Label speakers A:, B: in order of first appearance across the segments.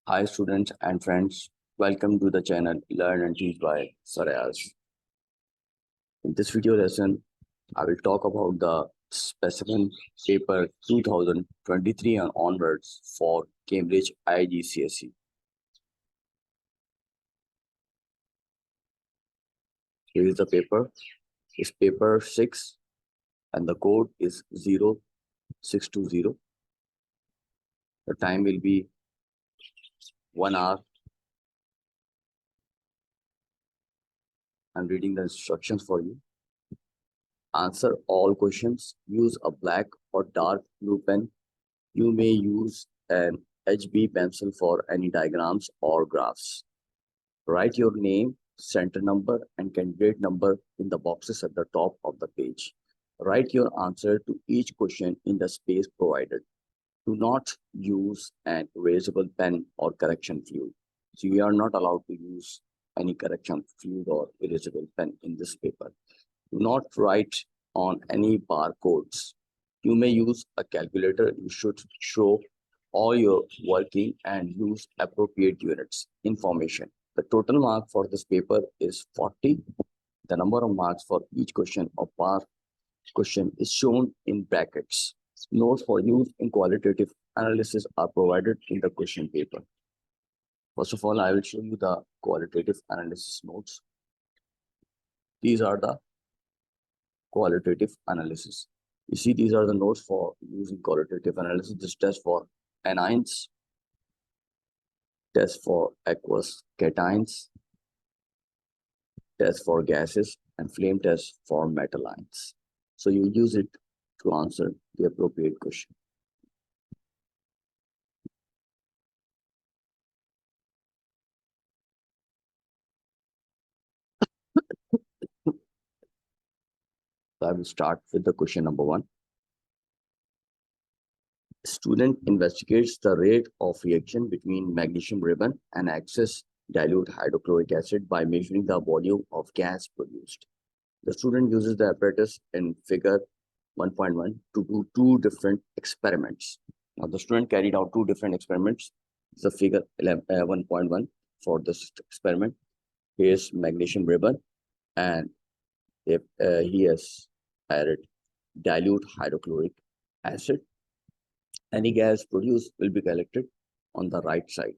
A: Hi students and friends, welcome to the channel Learn and Teach by Sir Ayaz. In this video lesson, I will talk about the specimen paper 2023 and onwards for Cambridge IGCSE. Here is the paper. It's paper 6 and the code is 0620. The time will be 1 hour. I'm reading the instructions for you. Answer all questions. Use a black or dark blue pen. You may use an HB pencil for any diagrams or graphs. Write your name, center number, and candidate number in the boxes at the top of the page. Write your answer to each question in the space provided. Do not use an erasable pen or correction fluid. So you are not allowed to use any correction fluid or erasable pen in this paper. Do not write on any barcodes. You may use a calculator. You should show all your working and use appropriate units. Information. The total mark for this paper is 40. The number of marks for each question or per question is shown in brackets. Notes for use in qualitative analysis are provided in the question paper. First of all, I will show you the qualitative analysis notes. These are the qualitative analysis. You see, these are the notes for using qualitative analysis. This test for anions, test for aqueous cations, test for gases, and flame test for metal ions. So you use it to answer the appropriate question. So I will start with the question number 1. Student investigates the rate of reaction between magnesium ribbon and excess dilute hydrochloric acid by measuring the volume of gas produced. The student uses the apparatus in figure 1.1 to do two different experiments. Now, the student carried out two different experiments. The figure 1.1 for this experiment. Here's magnesium ribbon, and if he has added dilute hydrochloric acid. Any gas produced will be collected on the right side.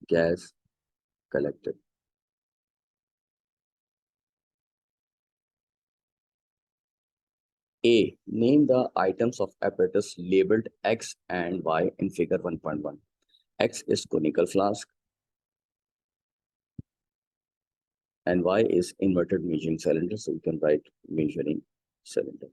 A: Gas collected. A. Name the items of apparatus labeled X and Y in figure 1.1. X is conical flask and Y is inverted measuring cylinder. So you can write measuring cylinder.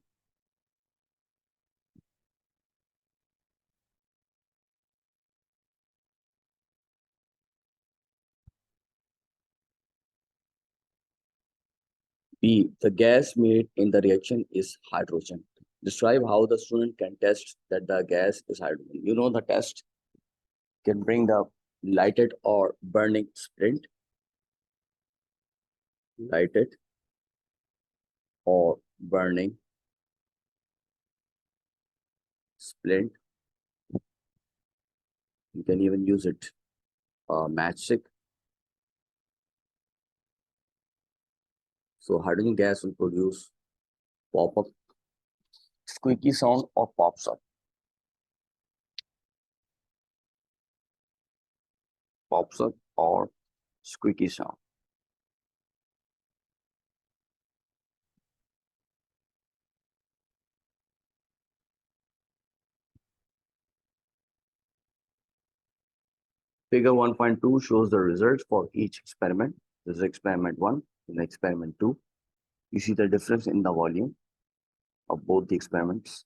A: B. The gas made in the reaction is hydrogen. Describe how the student can test that the gas is hydrogen. You know the test can bring the lighted or burning splint. Lighted or burning splint. You can even use it matchstick. So hydrogen gas will produce pop-up, squeaky sound, or pops up. Pops up or squeaky sound. Figure 1.2 shows the results for each experiment. This is experiment 1 and experiment 2. You see the difference in the volume of both the experiments.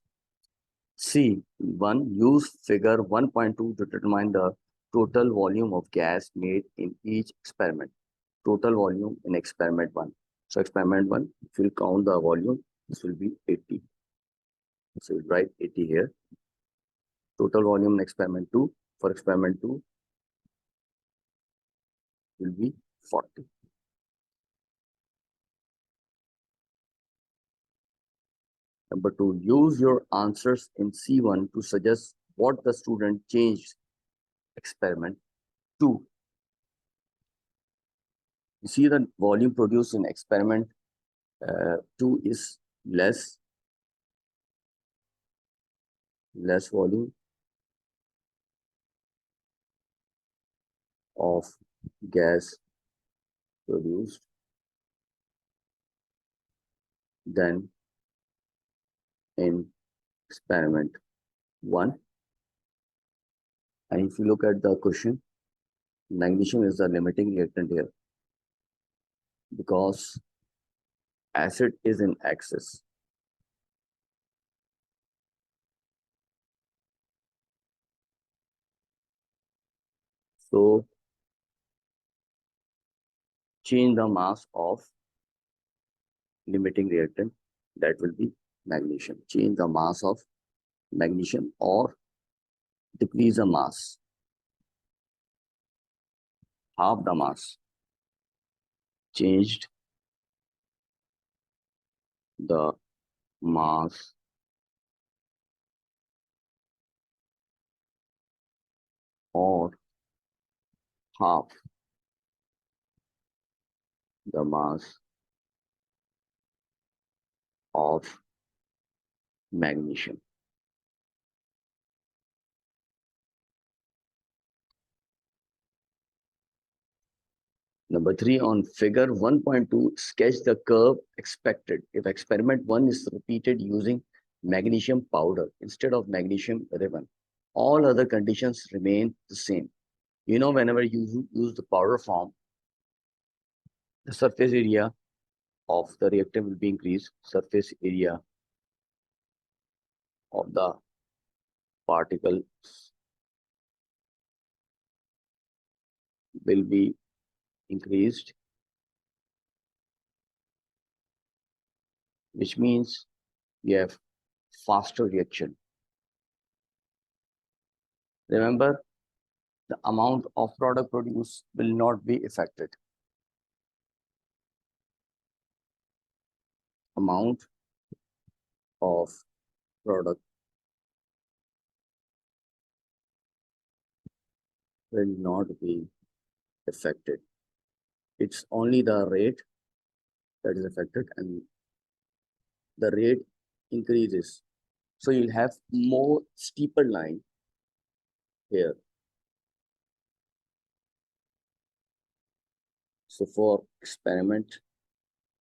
A: C1. Use figure 1.2 to determine the total volume of gas made in each experiment. Total volume in experiment 1. So experiment 1, if you count the volume, this will be 80. So we'll write 80 here. Total volume in experiment 2, for experiment 2, will be 40. Number 2, use your answers in C1 to suggest what the student changed experiment 2. You see the volume produced in experiment 2 is less volume of gas produced than in experiment 1. And if you look at the question, magnesium is the limiting reactant here because acid is in excess. So change the mass of limiting reactant, that will be magnesium. Change the mass of magnesium or decrease the mass, half the mass. Changed the mass or half the mass of magnesium. Number 3, on figure 1.2, sketch the curve expected if experiment 1 is repeated using magnesium powder instead of magnesium ribbon. All other conditions remain the same. You know, whenever you use the powder form, the surface area of the reactant will be increased. Surface area of the particles will be increased, which means you have faster reaction. Remember, the amount of product produced will not be affected. Amount of product will not be affected. It's only the rate that is affected, and the rate increases. So you'll have more steeper line here. So for experiment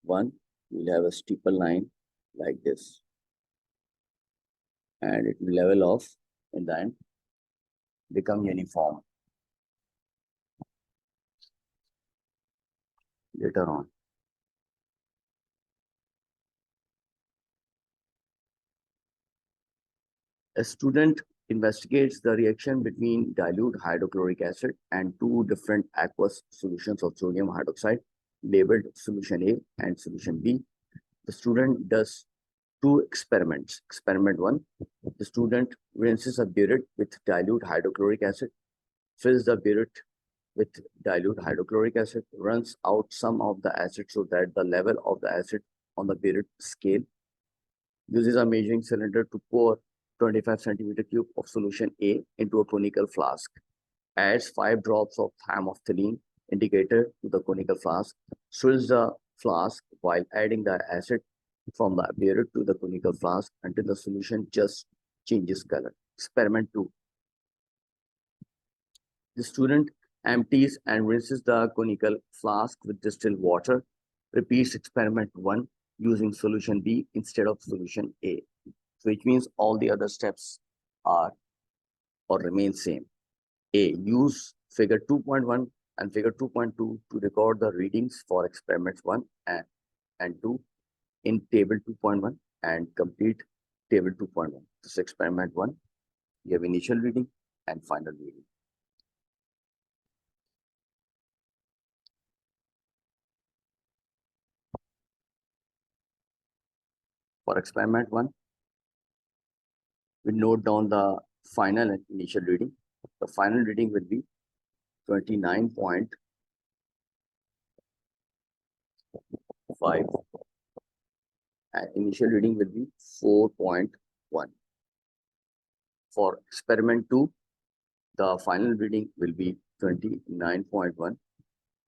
A: 1, we'll have a steeper line like this, and it will level off and then become uniform later on. A student investigates the reaction between dilute hydrochloric acid and 2 different aqueous solutions of sodium hydroxide labeled solution A and solution B. The student does 2 experiments. Experiment 1, the student rinses a burette with dilute hydrochloric acid, fills the burette with dilute hydrochloric acid, runs out some of the acid so that the level of the acid on the burette scale, uses a measuring cylinder to pour 25 centimeter cube of solution A into a conical flask, adds 5 drops of thermophthalein indicator to the conical flask, swills the flask while adding the acid from the burette to the conical flask until the solution just changes color. Experiment 2. The student empties and rinses the conical flask with distilled water, repeats experiment 1 using solution B instead of solution A. So which means all the other steps are or remain same. A, use figure 2.1 and figure 2.2 to record the readings for experiments 1 and 2 in table 2.1 and complete table 2.1. This experiment 1, you have initial reading and final reading. For experiment 1, we note down the final and initial reading. The final reading will be 29.5 and initial reading will be 4.1. For experiment 2, the final reading will be 29.1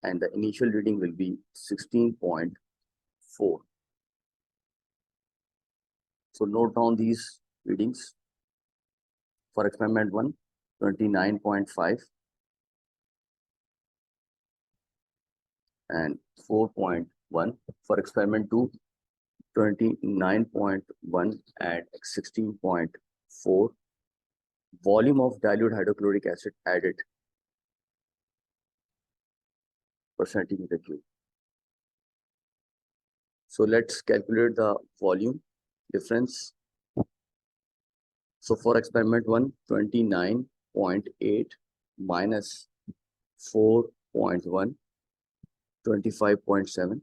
A: and the initial reading will be 16.4. So note down these readings. For experiment 1, 29.5 and 4.1. For experiment 2, 29.1 and 16.4. Volume of dilute hydrochloric acid added per centimeter cube. So let's calculate the volume difference. So for experiment 1, 29.8 minus 4.1, 25.7.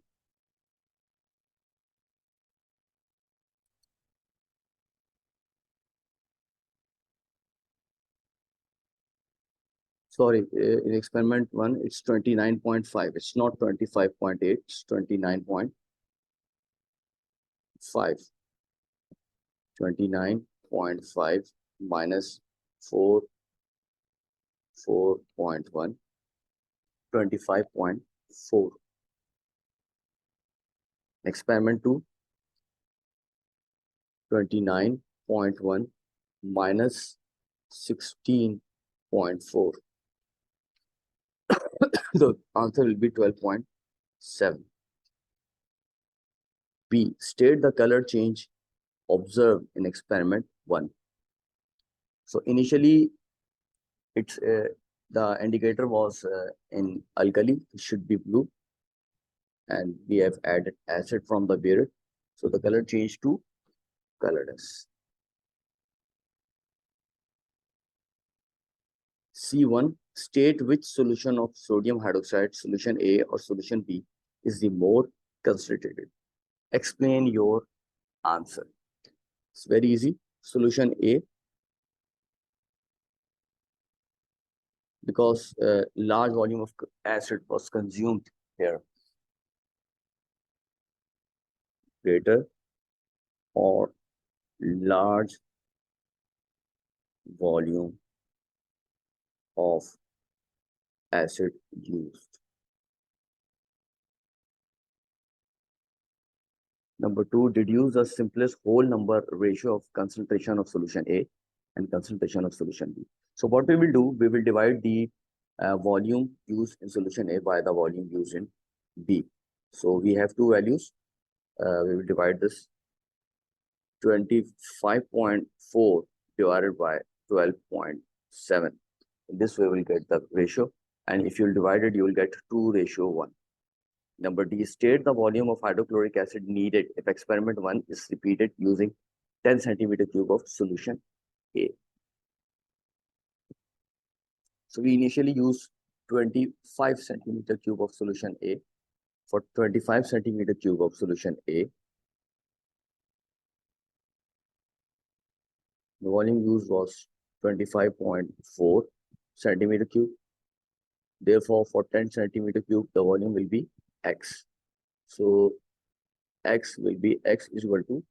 A: Sorry, in experiment 1, it's 29.5. It's not 25.8, it's 29.5. 29.5 minus 4.1, 25.4. Experiment 2, 29.1 minus 16.4. The answer will be 12.7. B. State the color change observed in experiment 1. So initially, it's the indicator was in alkali, it should be blue, and we have added acid from the bearer, so the color changed to colorless. C1. State which solution of sodium hydroxide, solution A or solution B, is the more concentrated. Explain your answer. It's very easy. Solution A, because large volume of acid was consumed here. Greater or large volume of acid used. Number 2, deduce the simplest whole number ratio of concentration of solution A and concentration of solution B. So what we will do, we will divide the volume used in solution A by the volume used in B. So we have two values. We will divide this 25.4 divided by 12.7. This way we will get the ratio. And if you divide it, you will get 2:1. Number D, state the volume of hydrochloric acid needed if experiment 1 is repeated using 10 centimeter cube of solution A. So we initially use 25 centimeter cube of solution A. For 25 centimeter cube of solution A, the volume used was 25.4 centimeter cube. Therefore, for 10 centimeter cube, the volume will be X. So X will be X is equal to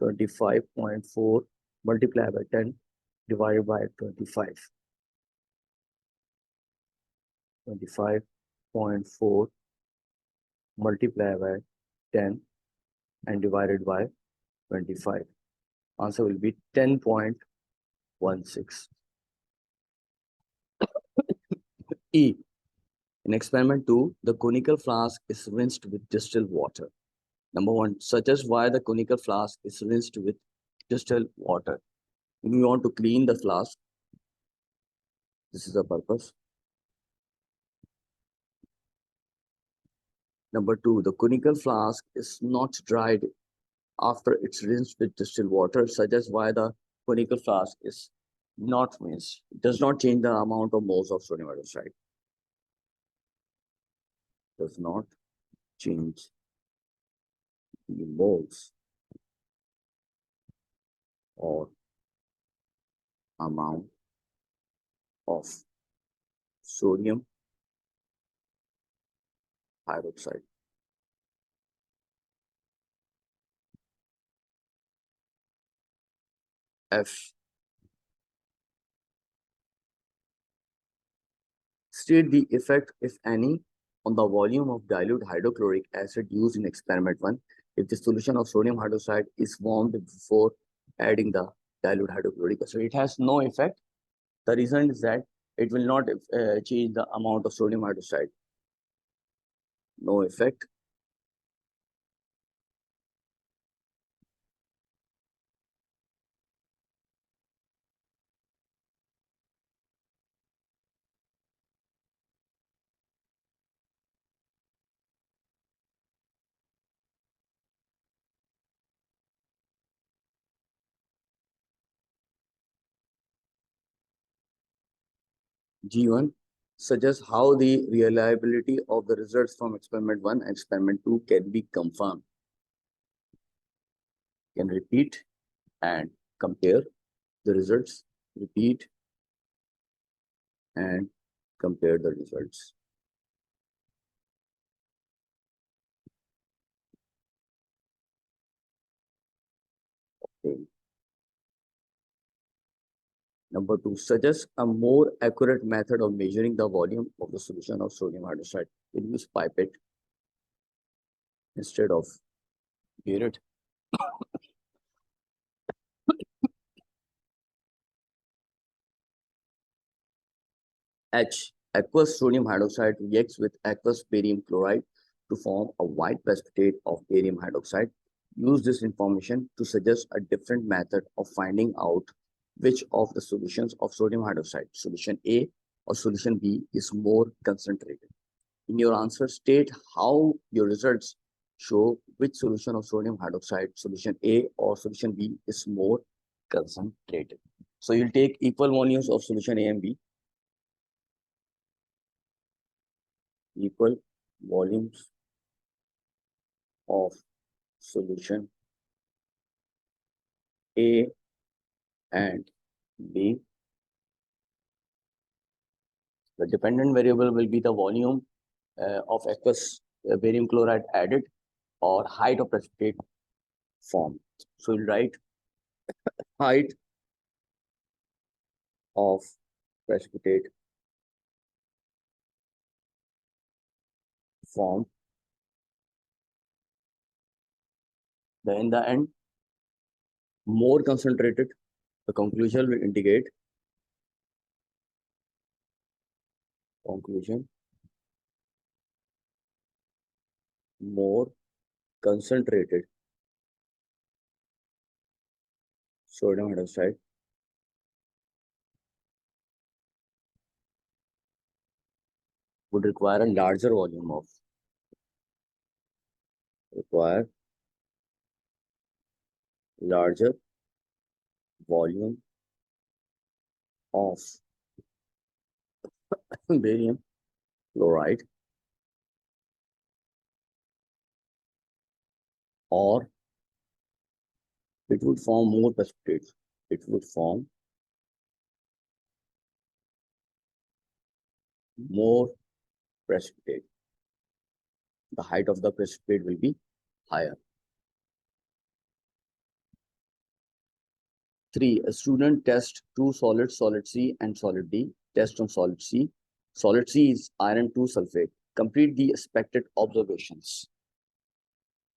A: 25.4 multiplied by 10 divided by 25. 25.4 multiplied by 10 and divided by 25. Answer will be 10.16. E. In experiment 2, the conical flask is rinsed with distilled water. Number 1, suggest why the conical flask is rinsed with distilled water. If we want to clean the flask, this is the purpose. Number 2, the conical flask is not dried after it's rinsed with distilled water. Suggest why the conical flask is not rinsed. It does not change the amount of moles of sodium hydroxide. Does not change the moles or amount of sodium hydroxide. F. State the effect, if any, on the volume of dilute hydrochloric acid used in experiment 1 if the solution of sodium hydroxide is warmed before adding the dilute hydrochloric acid. It has no effect. The reason is that it will not change the amount of sodium hydroxide. No effect. G1 suggests how the reliability of the results from experiment 1 and experiment 2 can be confirmed. Can repeat and compare the results. Repeat and compare the results. Okay. Number 2, suggests a more accurate method of measuring the volume of the solution of sodium hydroxide. We'll use pipette instead of burette. H. Aqueous sodium hydroxide reacts with aqueous barium chloride to form a white precipitate of barium hydroxide. Use this information to suggest a different method of finding out which of the solutions of sodium hydroxide, solution A or solution B, is more concentrated. In your answer, state how your results show which solution of sodium hydroxide, solution A or solution B, is more concentrated. So you'll take equal volumes of solution A and B. Equal volumes of solution A and B. The dependent variable will be the volume of aqueous barium chloride added or height of precipitate formed. So we'll write height of precipitate formed. Then in the end, more concentrated, the conclusion will indicate conclusion more concentrated sodium hydroxide would require a larger volume of larger volume of barium chloride, or it would form more precipitate. It would form more precipitate. The height of the precipitate will be higher. 3. A student tests two solids, solid C and solid D. Test on solid C. Solid C is iron 2 sulfate. Complete the expected observations.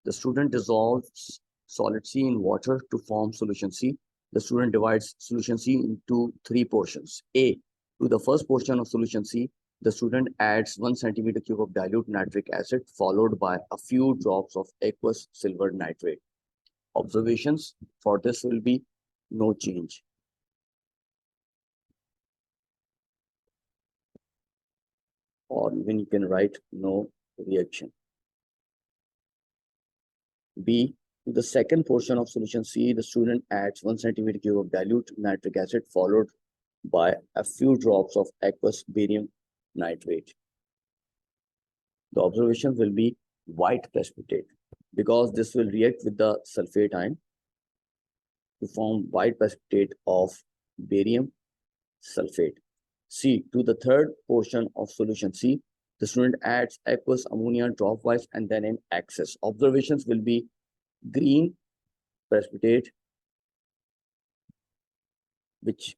A: The student dissolves solid C in water to form solution C. The student divides solution C into 3 portions. A. To the first portion of solution C, the student adds 1 centimeter cube of dilute nitric acid followed by a few drops of aqueous silver nitrate. Observations for this will be no change. Or even you can write no reaction. B. To the second portion of solution C, the student adds 1 centimeter cube of dilute nitric acid followed by a few drops of aqueous barium nitrate. The observation will be white precipitate because this will react with the sulfate ion to form white precipitate of barium sulfate. C. To the third portion of solution C, the student adds aqueous ammonia dropwise and then in excess. Observations will be green precipitate which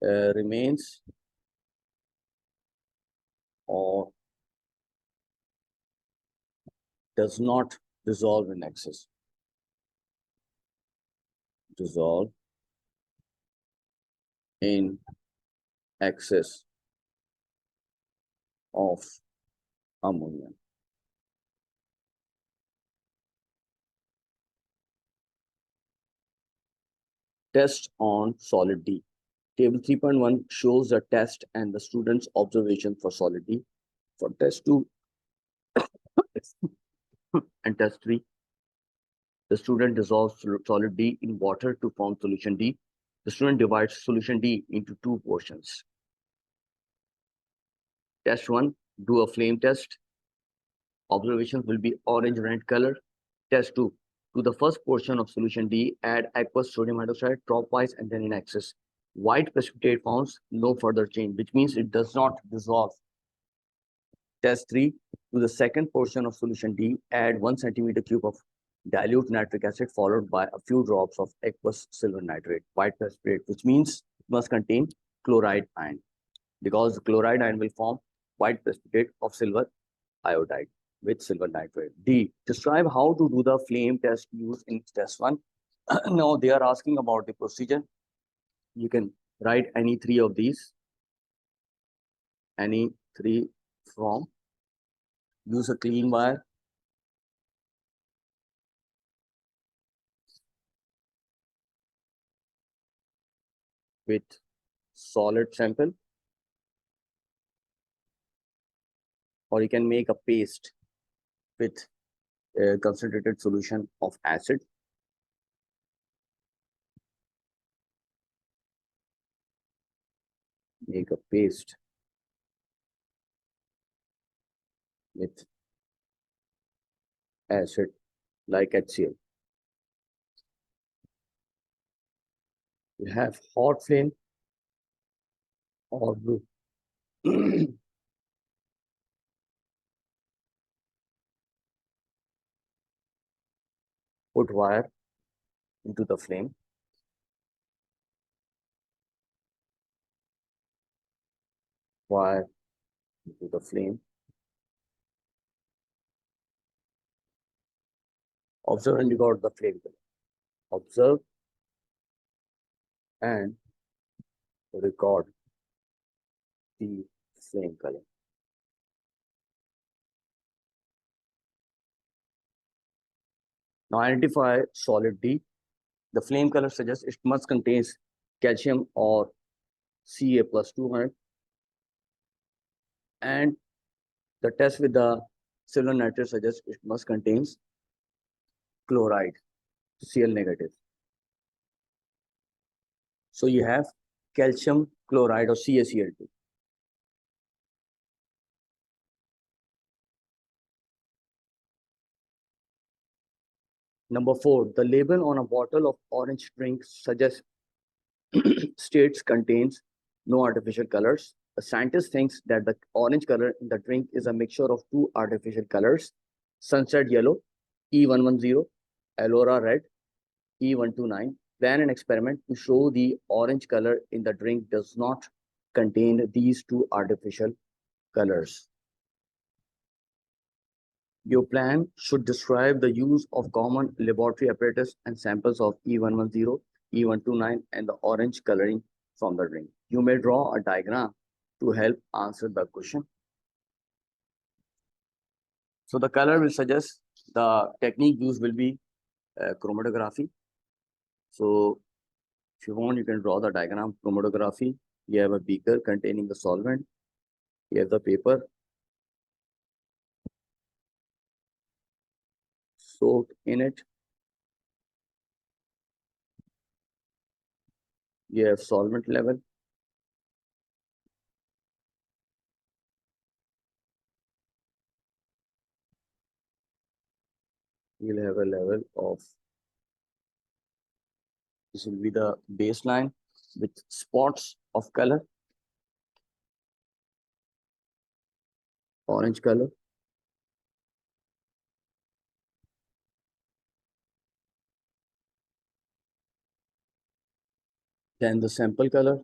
A: remains or does not dissolve in excess. Dissolve in excess of ammonia. Test on solid D. Table 3.1 shows the test and the student's observation for solid D. For test 2 and test 3, the student dissolves solid D in water to form solution D. The student divides solution D into two portions. Test 1, do a flame test. Observations will be orange red color. Test 2, to the first portion of solution D, add aqueous sodium hydroxide dropwise and then in excess. White precipitate forms no further change, which means it does not dissolve. Test 3, to the second portion of solution D, add 1 centimeter cube of dilute nitric acid followed by a few drops of aqueous silver nitrate, white precipitate, which means it must contain chloride ion, because the chloride ion will form white precipitate of silver iodide with silver nitrate. D, describe how to do the flame test used in test 1. Now they are asking about the procedure. You can write any three of these, any three from. Use a clean wire. With solid sample, or you can make a paste with a concentrated solution of acid. Make a paste with acid like HCl. You have hot flame or blue. Put wire into the flame. Wire into the flame. Observe and record the flame color. Observe and record the flame color. Now identify solid D. The flame color suggests it must contain calcium or Ca plus 200. And the test with the silver nitrate suggests it must contain chloride, Cl negative. So you have calcium chloride or CaCl2. Number 4, the label on a bottle of orange drink suggests states contains no artificial colors. The scientist thinks that the orange color in the drink is a mixture of two artificial colors: sunset yellow, E110, Ellora red, E129. Plan an experiment to show the orange color in the drink does not contain these two artificial colors. Your plan should describe the use of common laboratory apparatus and samples of E110, E129, and the orange coloring from the drink. You may draw a diagram to help answer the question. So the color will suggest the technique used will be chromatography. So if you want, you can draw the diagram. Chromatography. You have a beaker containing the solvent. You have the paper soaked in it. You have solvent level. You'll have a level of, this will be the baseline with spots of color, orange color. Then the sample color.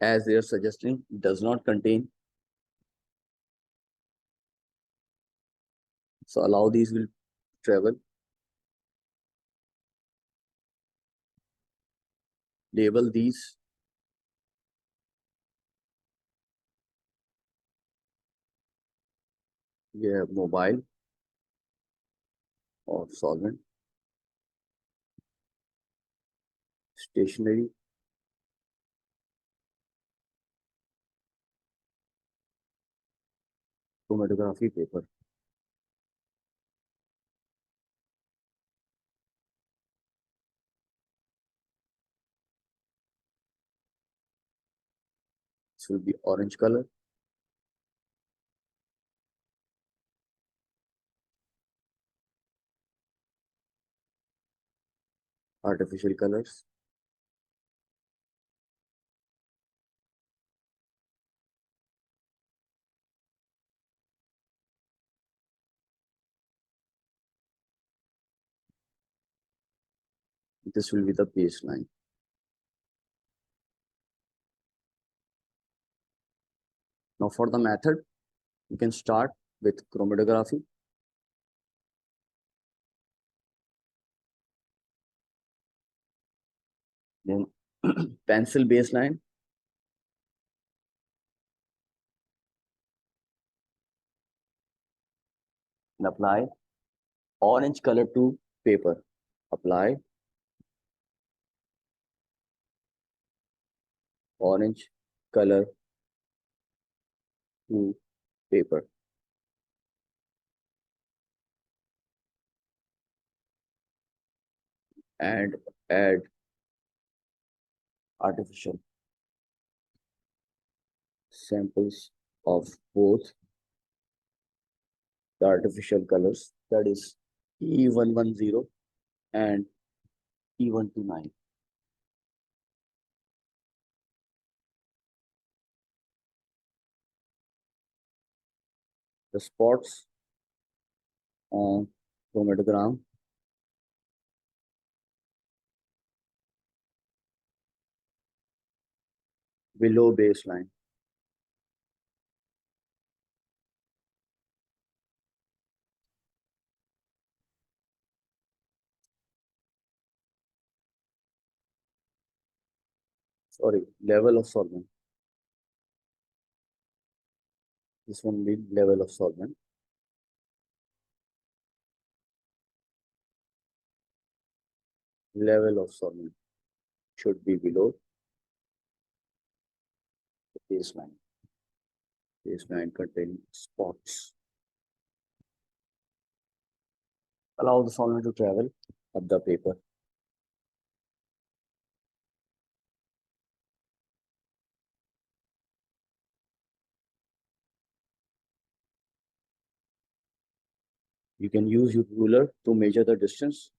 A: As they are suggesting, does not contain. So allow these will travel. Label these. We have mobile or solvent, stationary, chromatography paper. This will be orange color. Artificial colors. This will be the baseline. Now for the method, you can start with chromatography. Then pencil baseline. And apply orange color to paper. Apply orange color to paper. And add artificial samples of both the artificial colors, that is E110 and E129. The spots on chromatogram below baseline. Sorry, level of solvent. This one will be level of solvent. Level of solvent should be below the baseline. Baseline containing spots. Allow the solvent to travel up the paper. You can use your ruler to measure the distance.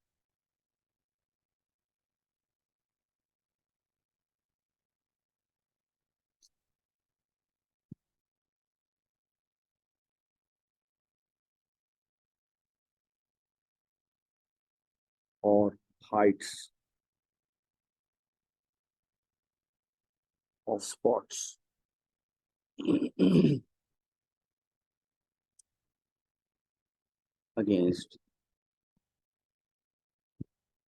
A: Or heights of spots. Against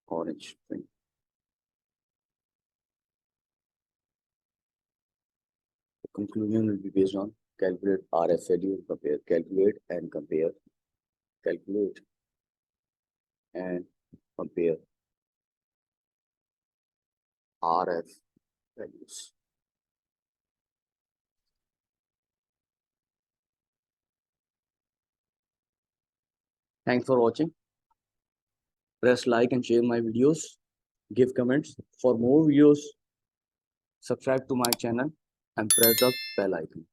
A: orange string. The conclusion will be based on calculate RF value and compare, calculate and compare, calculate and compare RF values. Thanks for watching. Press like and share my videos. Give comments. For more videos, subscribe to my channel and press the bell icon.